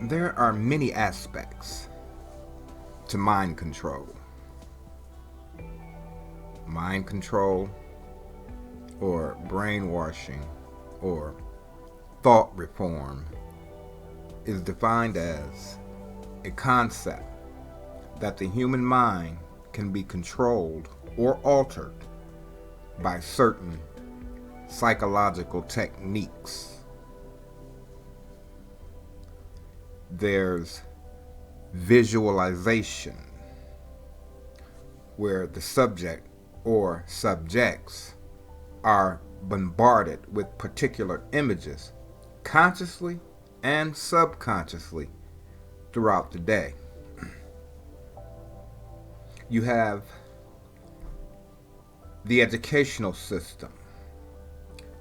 There are many aspects to mind control. Mind control, or brainwashing, or thought reform, is defined as a concept that the human mind can be controlled or altered by certain psychological techniques. There's visualization, where the subject or subjects are bombarded with particular images consciously and subconsciously throughout the day. You have the educational system,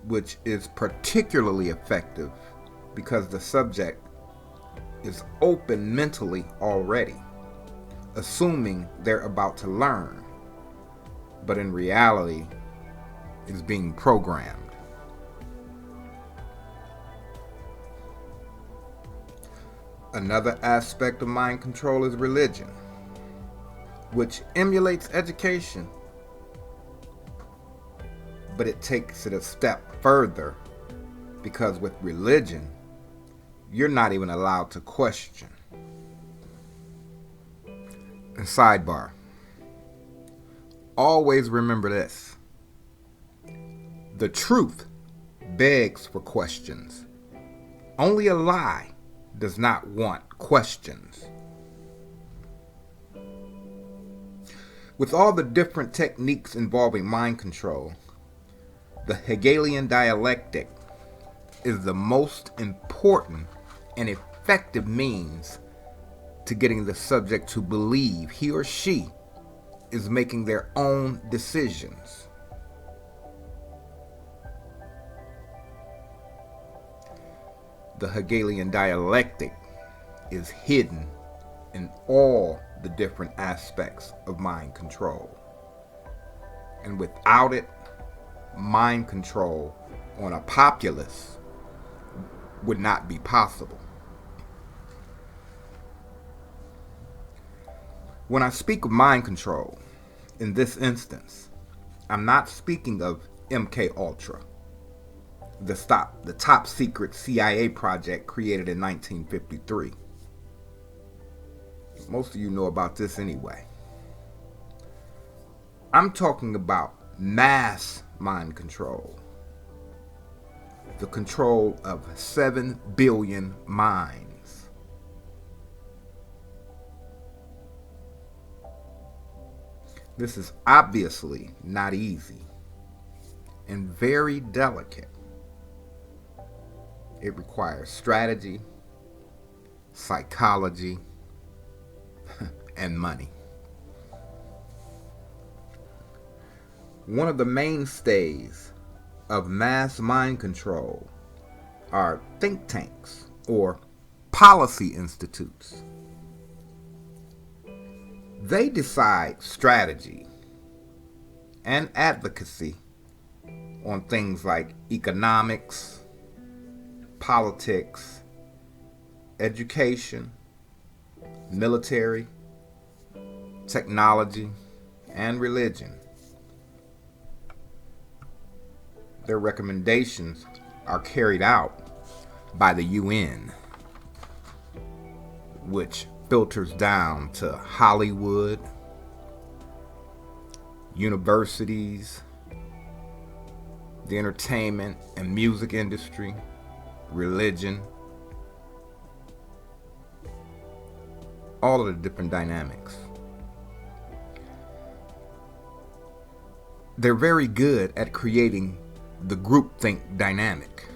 which is particularly effective because the subject is open mentally already, assuming they're about to learn, but in reality is being programmed. Another aspect of mind control is religion, which emulates education, but it takes it a step further, because with religion, you're not even allowed to question. And sidebar, always remember this: the truth begs for questions. Only a lie does not want questions. With all the different techniques involving mind control, the Hegelian Dialectic is the most important and effective means to getting the subject to believe he or she is making their own decisions. The Hegelian Dialectic is hidden in all the different aspects of mind control. And without it, mind control on a populace would not be possible. When I speak of mind control, in this instance, I'm not speaking of MK Ultra, the top secret CIA project created in 1953. Most of you know about this anyway. I'm talking about mass mind control, the control of 7 billion minds. This is obviously not easy and very delicate. It requires strategy, psychology, and money. One of the mainstays of mass mind control are think tanks or policy institutes. They decide strategy and advocacy on things like economics, politics, education, military, technology, and religion. Their recommendations are carried out by the UN, which filters down to Hollywood, universities, the entertainment and music industry, religion, all of the different dynamics. They're very good at creating the groupthink dynamic.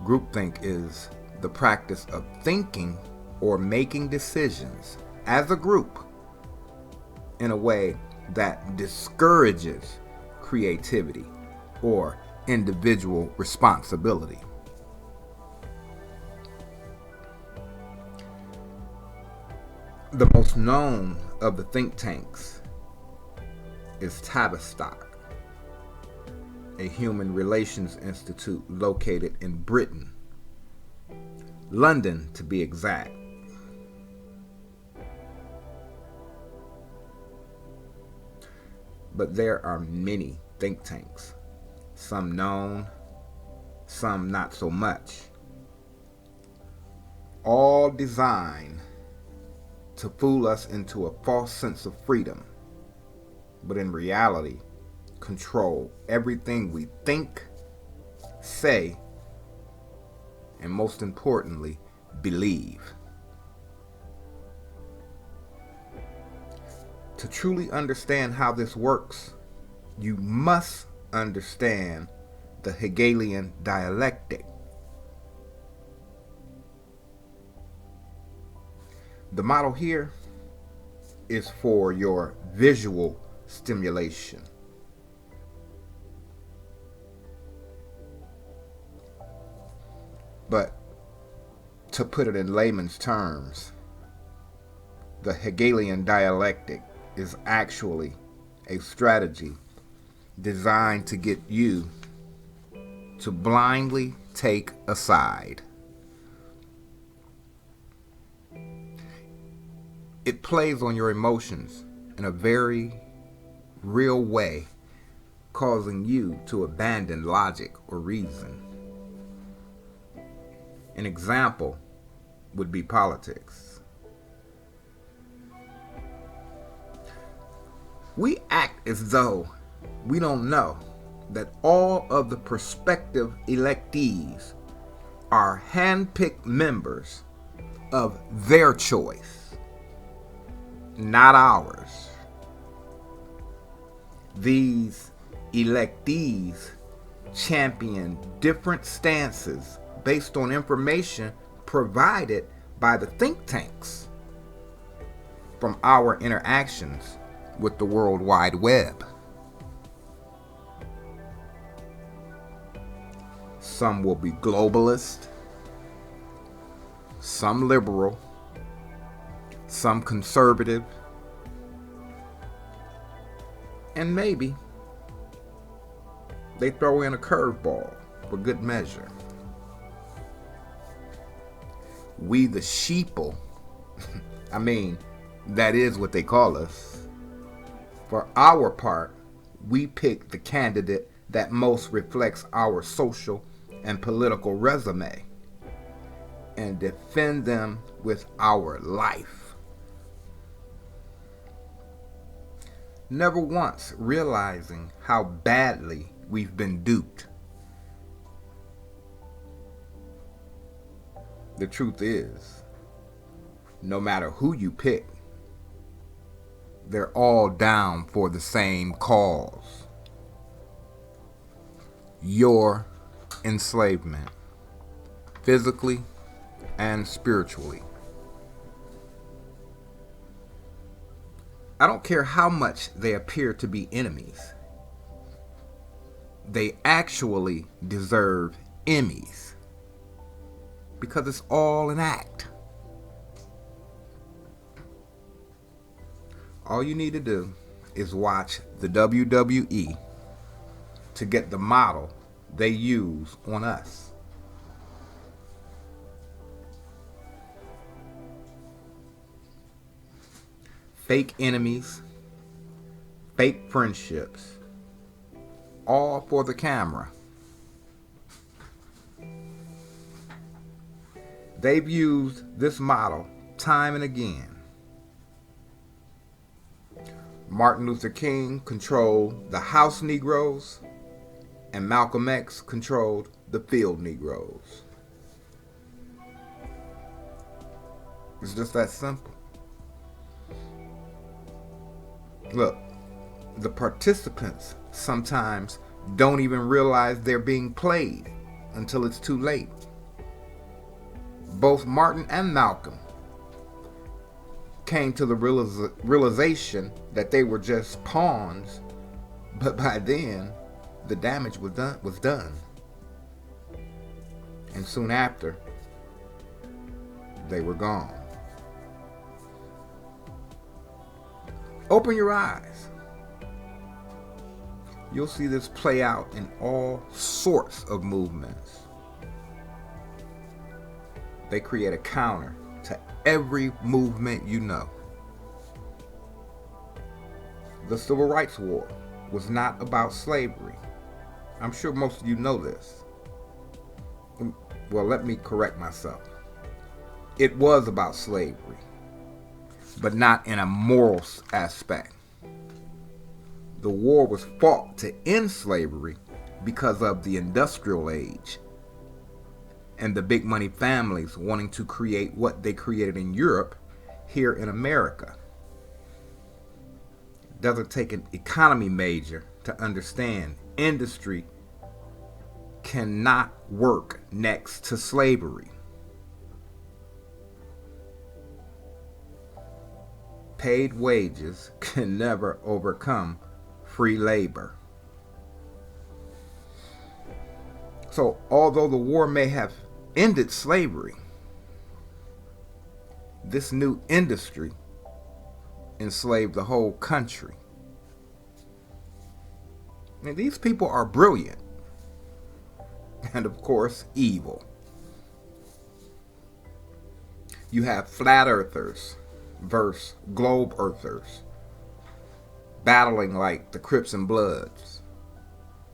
Groupthink is the practice of thinking or making decisions as a group in a way that discourages creativity or individual responsibility. The most known of the think tanks is Tavistock, a human relations institute located in Britain, London to be exact. But there are many think tanks, some known, some not so much, all designed to fool us into a false sense of freedom, but in reality, control everything we think, say, and most importantly, believe. To truly understand how this works, you must understand the Hegelian dialectic. The model here is for your visual stimulation. But to put it in layman's terms, the Hegelian dialectic is actually a strategy designed to get you to blindly take a side. It plays on your emotions in a very real way, causing you to abandon logic or reason. An example would be politics. We act as though we don't know that all of the prospective electees are hand-picked members of their choice, not ours. These electees champion different stances based on information provided by the think tanks from our interactions with the World Wide Web. Some will be globalist, some liberal, some conservative, and maybe they throw in a curveball for good measure. We the sheeple, that is what they call us. For our part, we pick the candidate that most reflects our social and political resume and defend them with our life. Never once realizing how badly we've been duped. The truth is, no matter who you pick, they're all down for the same cause: your enslavement, physically and spiritually. I don't care how much they appear to be enemies. They actually deserve Emmys, because it's all an act. All you need to do is watch the WWE to get the model they use on us. Fake enemies, fake friendships, all for the camera. They've used this model time and again. Martin Luther King controlled the House Negroes, and Malcolm X controlled the Field Negroes. It's just that simple. Look, the participants sometimes don't even realize they're being played until it's too late. Both Martin and Malcolm came to the realization that they were just pawns, but by then the damage was done. And soon after, they were gone. Open your eyes. You'll see this play out in all sorts of movements. They create a counter to every movement you know. The Civil Rights War was not about slavery. I'm sure most of you know this. Well, let me correct myself. It was about slavery, but not in a moral aspect. The war was fought to end slavery because of the industrial age and the big money families wanting to create what they created in Europe here in America. It doesn't take an economy major to understand industry cannot work next to slavery. Paid wages can never overcome free labor. So, although the war may have ended slavery, this new industry enslaved the whole country. And these people are brilliant and, of course, evil. You have flat earthers versus globe earthers battling like the Crips and Bloods,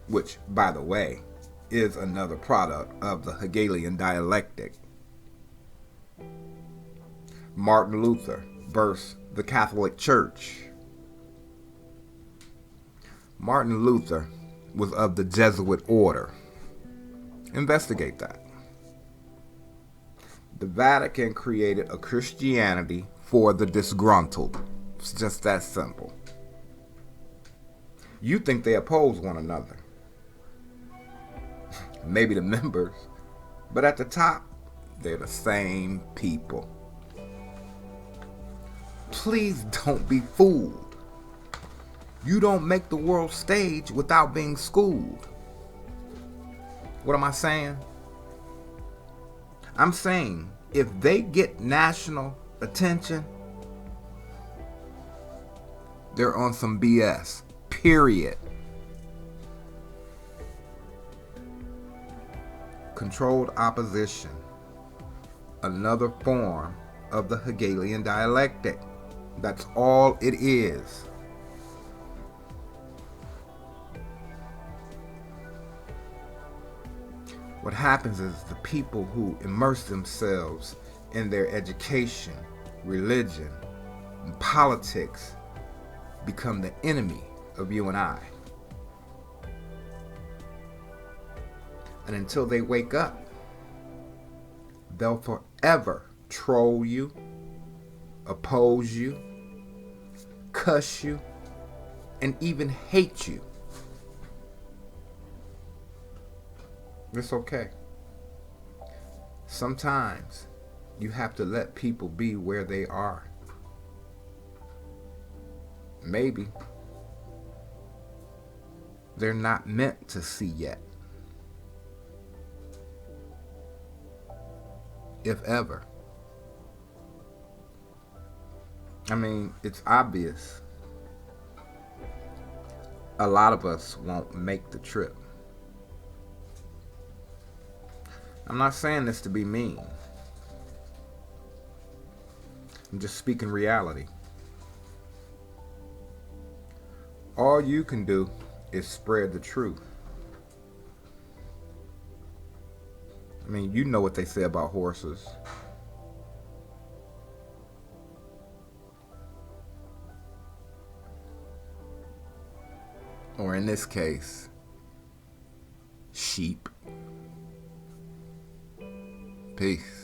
which, by the way, is another product of the Hegelian Dialectic. Martin Luther versus the Catholic Church. Martin Luther was of the Jesuit order. Investigate that. The Vatican created a Christianity for the disgruntled. It's just that simple. You think they oppose one another. Maybe the members, but at the top, they're the same people. Please don't be fooled. You don't make the world stage without being schooled. What am I saying? I'm saying if they get national attention, they're on some BS. Period. Controlled opposition, another form of the Hegelian dialectic. That's all it is. What happens is the people who immerse themselves in their education, religion, and politics become the enemy of you and I. And until they wake up, they'll forever troll you, oppose you, cuss you, and even hate you. It's okay. Sometimes you have to let people be where they are. Maybe they're not meant to see yet. If ever. I mean, it's obvious. A lot of us won't make the trip. I'm not saying this to be mean. I'm just speaking reality. All you can do is spread the truth. I mean, you know what they say about horses. Or in this case, sheep. Peace.